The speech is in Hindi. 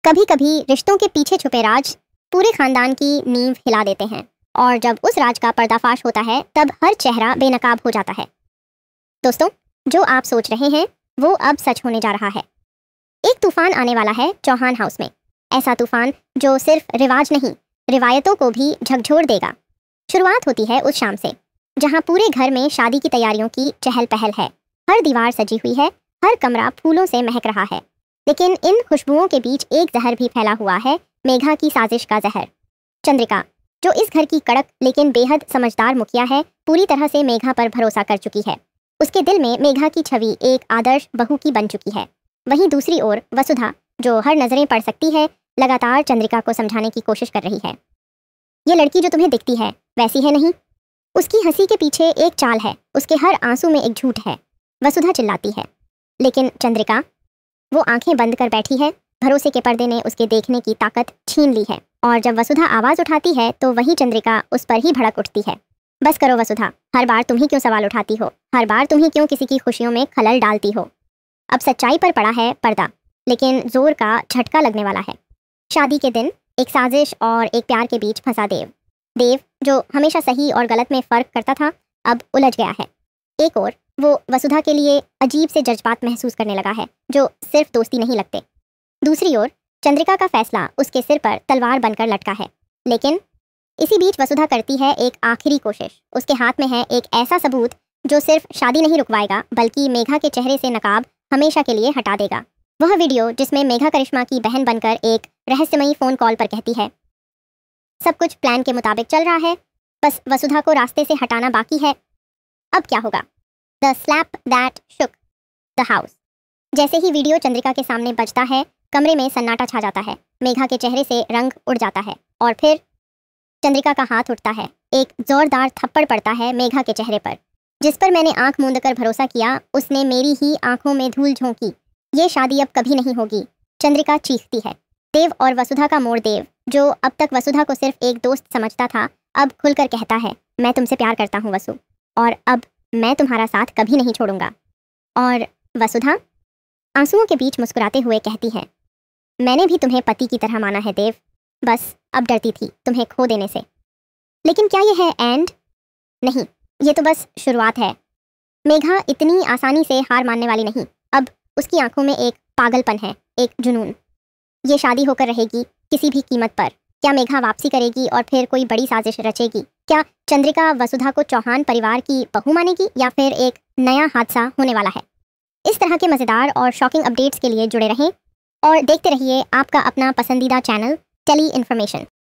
कभी कभी रिश्तों के पीछे छुपे राज पूरे खानदान की नींव हिला देते हैं, और जब उस राज का पर्दाफाश होता है तब हर चेहरा बेनकाब हो जाता है। दोस्तों, जो आप सोच रहे हैं वो अब सच होने जा रहा है। एक तूफान आने वाला है चौहान हाउस में। ऐसा तूफान जो सिर्फ रिवाज नहीं, रिवायतों को भी झकझोर देगा। शुरुआत होती है उस शाम से जहां पूरे घर में शादी की तैयारियों की चहल पहल है। हर दीवार सजी हुई है, हर कमरा फूलों से महक रहा है। लेकिन इन खुशबुओं के बीच एक जहर भी फैला हुआ है, मेघा की साजिश का जहर। चंद्रिका, जो इस घर की कड़क लेकिन बेहद समझदार मुखिया है, पूरी तरह से मेघा पर भरोसा कर चुकी है। उसके दिल में मेघा की छवि एक आदर्श बहू की बन चुकी है। वहीं दूसरी ओर वसुधा, जो हर नजरें पढ़ सकती है, लगातार चंद्रिका को समझाने की कोशिश कर रही है। ये लड़की जो तुम्हें दिखती है वैसी है नहीं। उसकी हंसी के पीछे एक चाल है, उसके हर आंसू में एक झूठ है। वसुधा चिल्लाती है, लेकिन चंद्रिका, वो आंखें बंद कर बैठी है। भरोसे के पर्दे ने उसके देखने की ताकत छीन ली है, और जब वसुधा आवाज उठाती है तो वही चंद्रिका उस पर ही भड़क उठती है। बस करो वसुधा, हर बार तुम ही क्यों सवाल उठाती हो? हर बार तुम ही क्यों किसी की खुशियों में खलल डालती हो? अब सच्चाई पर पड़ा है पर्दा, लेकिन जोर का झटका लगने वाला है। शादी के दिन एक साजिश और एक प्यार के बीच फंसा देव, जो हमेशा सही और गलत में फर्क करता था, अब उलझ गया है। एक और वो वसुधा के लिए अजीब से जज्बात महसूस करने लगा है, जो सिर्फ दोस्ती नहीं लगते। दूसरी ओर चंद्रिका का फैसला उसके सिर पर तलवार बनकर लटका है। लेकिन इसी बीच वसुधा करती है एक आखिरी कोशिश। उसके हाथ में है एक ऐसा सबूत जो सिर्फ शादी नहीं रुकवाएगा, बल्कि मेघा के चेहरे से नकाब हमेशा के लिए हटा देगा। वह वीडियो जिसमें मेघा करिश्मा की बहन बनकर एक रहस्यमयी फोन कॉल पर कहती है, सब कुछ प्लान के मुताबिक चल रहा है, बस वसुधा को रास्ते से हटाना बाकी है। अब क्या होगा? The slap that shook the house. जैसे ही वीडियो चंद्रिका के सामने बजता है, कमरे में सन्नाटा छा जाता है। मेघा के चेहरे से रंग उड़ जाता है, और फिर चंद्रिका का हाथ उठता है। एक जोरदार थप्पड़ पड़ता है मेघा के चेहरे पर। जिस पर मैंने आंख मूंद कर भरोसा किया, उसने मेरी ही आंखों में धूल झोंकी। ये शादी अब कभी नहीं होगी, चंद्रिका चीखती है। देव और वसुधा का मोड़ देव, जो अब तक वसुधा को सिर्फ एक दोस्त समझता था, अब खुलकर कहता है, मैं तुमसे प्यार करता हूँ वसु, और अब मैं तुम्हारा साथ कभी नहीं छोड़ूंगा। और वसुधा आंसुओं के बीच मुस्कुराते हुए कहती है, मैंने भी तुम्हें पति की तरह माना है देव, बस अब डरती थी तुम्हें खो देने से। लेकिन क्या ये है एंड? नहीं, ये तो बस शुरुआत है। मेघा इतनी आसानी से हार मानने वाली नहीं। अब उसकी आंखों में एक पागलपन है, एक जुनून। ये शादी होकर रहेगी किसी भी कीमत पर। क्या मेघा वापसी करेगी और फिर कोई बड़ी साजिश रचेगी? क्या चंद्रिका वसुधा को चौहान परिवार की बहू मानेगी, या फिर एक नया हादसा होने वाला है? इस तरह के मज़ेदार और शॉकिंग अपडेट्स के लिए जुड़े रहें और देखते रहिए आपका अपना पसंदीदा चैनल टेली इन्फॉर्मेशन।